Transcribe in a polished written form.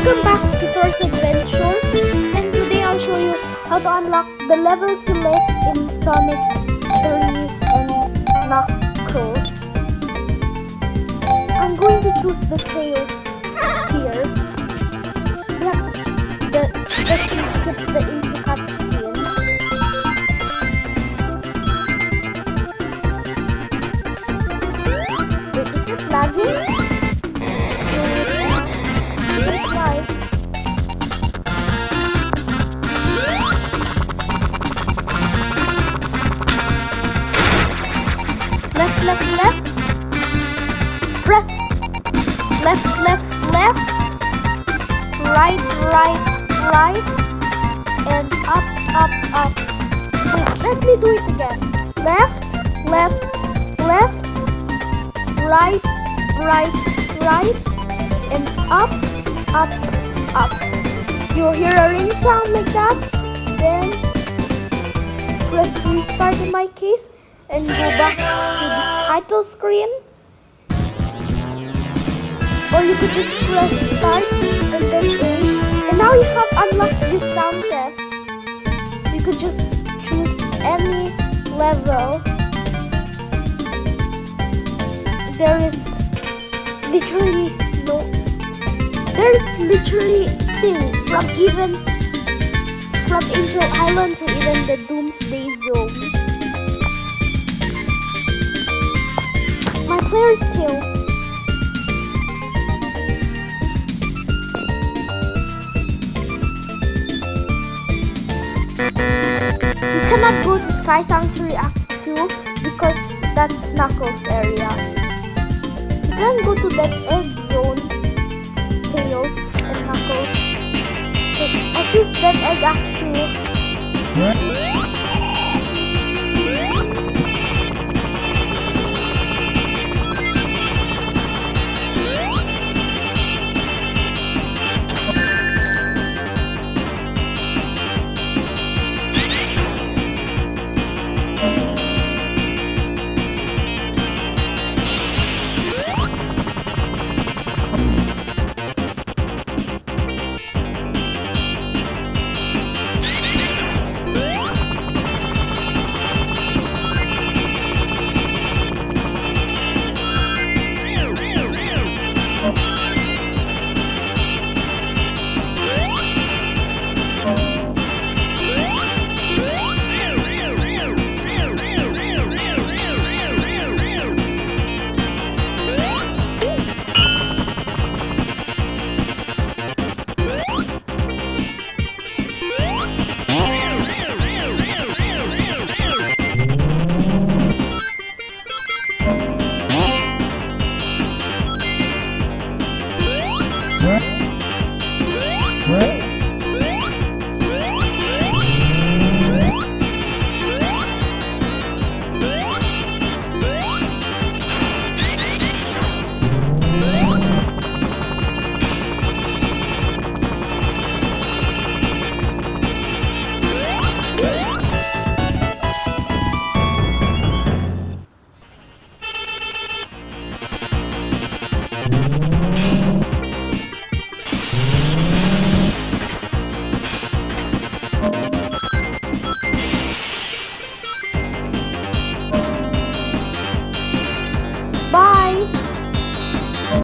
Welcome back to Thor's Adventure, and today I'll show you how to unlock the level select in Sonic 3 and Knuckles. I'm going to choose the Tails here. We have to skip the intro cutscene. Wait, is it lagging? Left, press left, right, and up. Wait, let me do it again. Left, right, and up. You'll hear a ring sound like that. Then press restart in my case. And go back to this title screen, or you could just press start and then A, and now you have unlocked this sound test. You could just choose any level. There is literally thing from Angel Island to even the Doomsday Zone. My player is Tails. You cannot go to Sky Sanctuary Act 2 because that's Knuckles area. You can go to that egg zone. It's Tails and Knuckles. But I choose that egg Act 2.